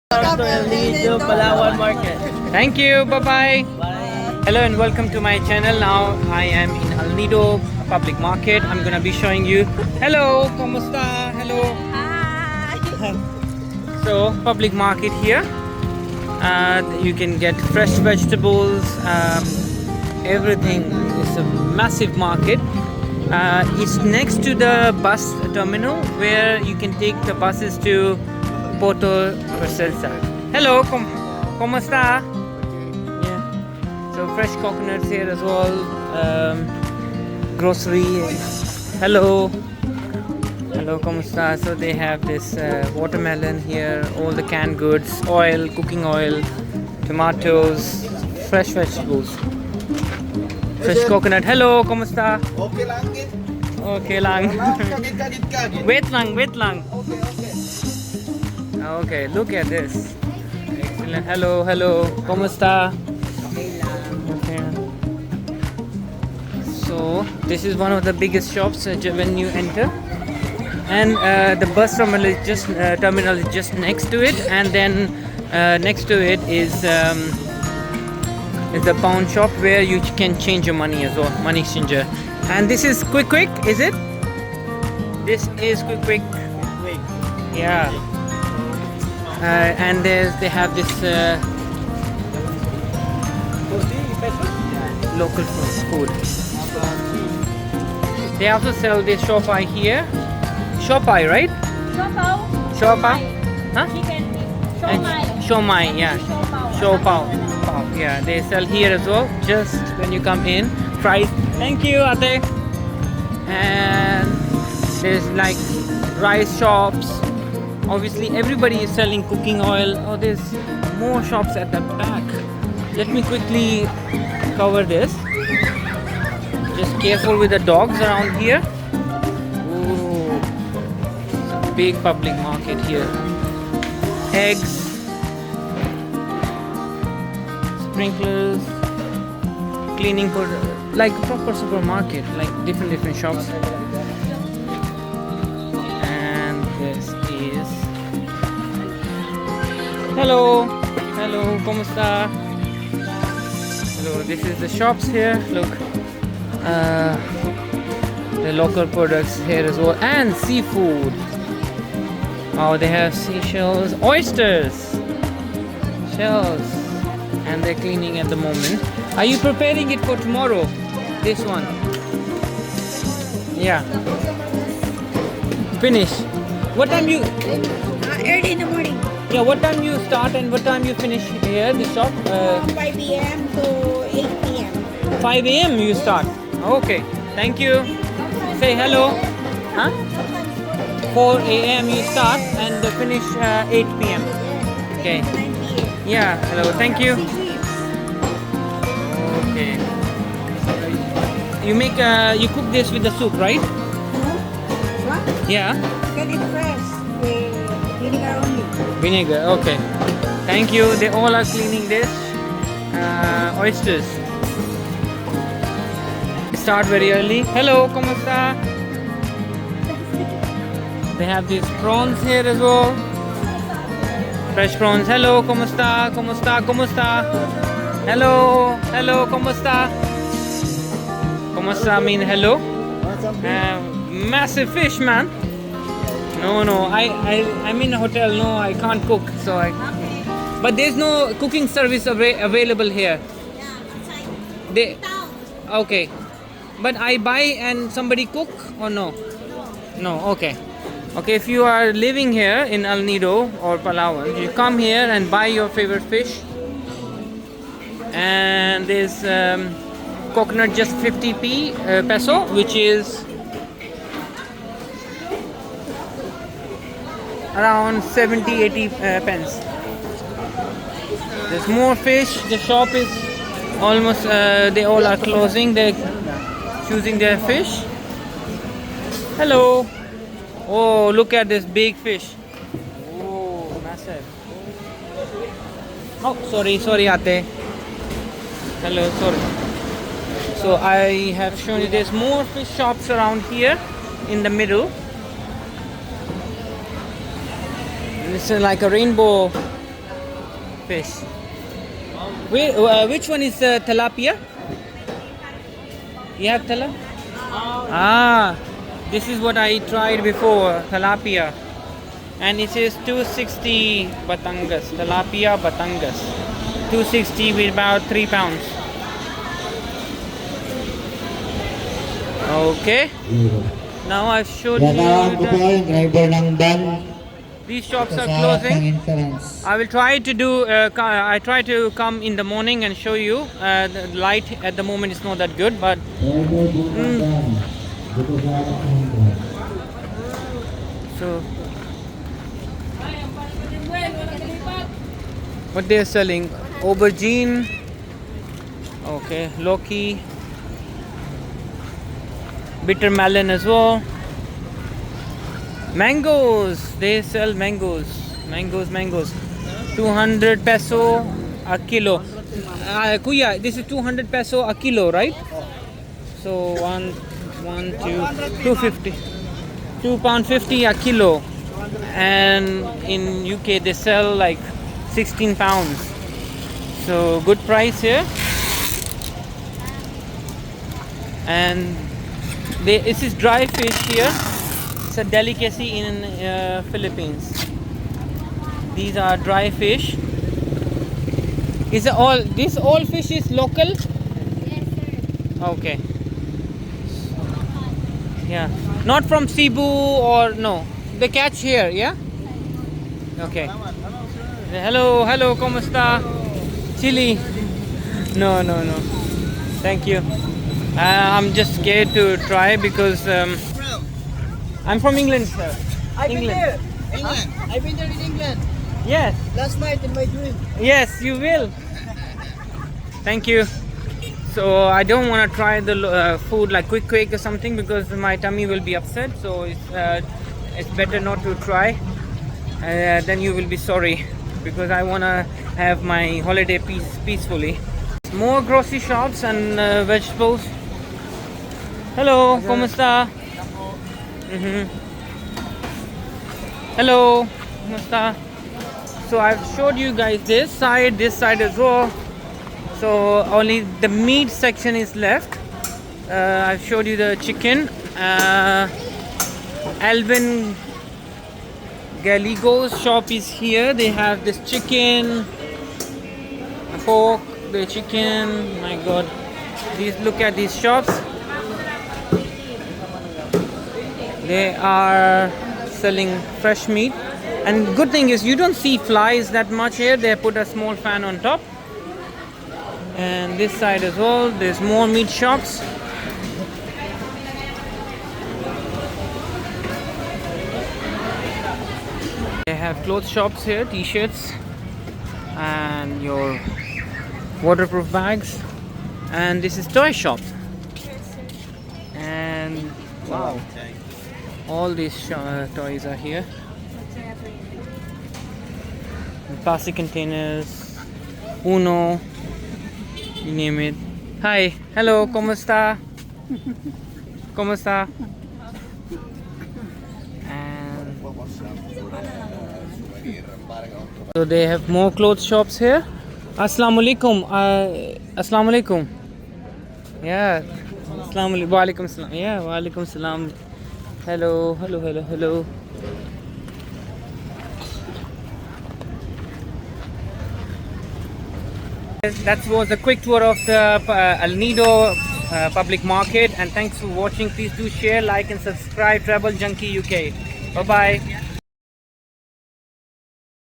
to El Nido Palawan Market. Thank you. Bye-bye. Bye. Hello and welcome to my channel. Now I am in El Nido Public Market. I'm gonna be showing you. Hello, kumusta? Hello. Hi. So public market here. You can get fresh vegetables. Everything. It's a massive market. It's next to the bus terminal where you can take the buses to Porto Vercelsa. Hello, kumusta? Yeah. So fresh coconuts here as well. Grocery. Hello. Hello, kumusta? So they have this watermelon here, all the canned goods, oil, cooking oil, tomatoes, fresh vegetables. Fresh coconut. Hello, kumusta? Okay lang, gid. Okay lang. Kagit ka, gid. Wait lang, wait lang. Okay, okay. Okay, look at this. Excellent. Hello, hello. Kumusta? Okay. So, this is one of the biggest shops when you enter. And the bus terminal is just next to it, and then next to it is the pawn shop where you can change your money as well, money exchanger. And this is quick, is it? This is quick. Wait. Yeah. And they have this local food. They also sell this shopai here. Shopai, right? Shopao? Huh? Chicken. And Shomai. Shomai, yeah. Shopao. Yeah, they sell here as well. Just when you come in, fries. Thank you, Ate. And there's like rice shops. Obviously, everybody is selling cooking oil. Oh, there's more shops at the back. Let me quickly cover this. Just careful with the dogs around here. Ooh, it's a big public market here. Eggs, sprinklers, cleaning for like proper supermarket, like different shops. And this is hello, kumusta? Hello, this is the shops here. Look, the local products here as well, and seafood. Oh, they have seashells, oysters, shells, and they're cleaning at the moment. Are you preparing it for tomorrow? This one? Yeah. Finish. What time you? Early in the morning. Yeah. What time you start and what time you finish here? The shop? 5 a.m. to 8 p.m. 5 a.m. you start. Okay. Thank you. Say hello. Huh? 4 a.m. you start and finish 8 p.m. Okay. 9 p.m. Yeah. Hello. Thank you. Okay. You cook this with the soup, right? What? Yeah. Get it fresh. With vinegar only. Vinegar. Okay. Thank you. They all are cleaning this. Oysters. Start very early. Hello, kumusta? They have these prawns here as well. Fresh prawns. Hello, kumusta? Kumusta? Hello, kumusta? Kumusta mean hello? Massive fish, man. No, I'm in a hotel. No, I can't cook. But there's no cooking service available here. They, okay. But I buy and somebody cook or no? No, okay. Okay, if you are living here in El Nido or Palawan, you come here and buy your favorite fish. And there's coconut just 50p peso, which is around 70-80 pence. There's more fish. The shop is almost, they all are closing. They're choosing their fish. Hello. Oh, look at this big fish. Oh, massive. Oh, sorry, Ate. Hello, sorry. So I have shown you there's more fish shops around here in the middle. It's like a rainbow fish. Wait, which one is tilapia? You have tilapia? Ah, this is what I tried before, tilapia. And it is 260 Batangas, tilapia Batangas. 260 with about 3 pounds. Okay. Now I've showed you these shops are closing. I will try to do. I try to come in the morning and show you. The light at the moment is not that good, but so what they are selling: aubergine. Okay, Loki. Bitter melon as well. Mangoes, they sell mangoes. Mangoes. 200 peso a kilo. Kuya, this is 200 peso a kilo, right? So 250. £2.50 a kilo. And in UK they sell like 16 pounds. So good price here. And this is dry fish here. It's a delicacy in Philippines. These are dry fish. Is it all fish is local? Yes, sir. Okay. Yeah. Not from Cebu or no. They catch here, yeah? Okay. Hello, kumusta? Chili. No. Thank you. I'm just scared to try because I'm from England, sir. I've been England. there. England. I've been there in England. Yes, Last night in my dream. yes, you will. Thank you. So I don't want to try the food like quick or something because my tummy will be upset. So it's better not to try. Then you will be sorry because I want to have my holiday peacefully. More grocery shops and vegetables. Hello, kumusta? Hello, kumusta? So I've showed you guys this side as well. So only the meat section is left. I've showed you the chicken. Alvin Galigo's shop is here. They have this chicken, pork, the chicken. My God, look at these shops. They are selling fresh meat. And good thing is you don't see flies that much here. They put a small fan on top. And this side as well, there's more meat shops. They have clothes shops here, t-shirts and your waterproof bags. And this is toy shop. And wow, all these toys are here. Plastic containers, Uno, you name it. Hi, hello, kumusta? Kumusta? And so they have more clothes shops here. Assalamu alaikum. Assalamu alaikum. Yeah. Assalamu alaikum. Wa alaikum salam. Yeah, wa alaikum salam. Hello. That was a quick tour of the Nido Public Market, and thanks for watching. Please do share, like and subscribe. Travel Junkie UK. Bye bye.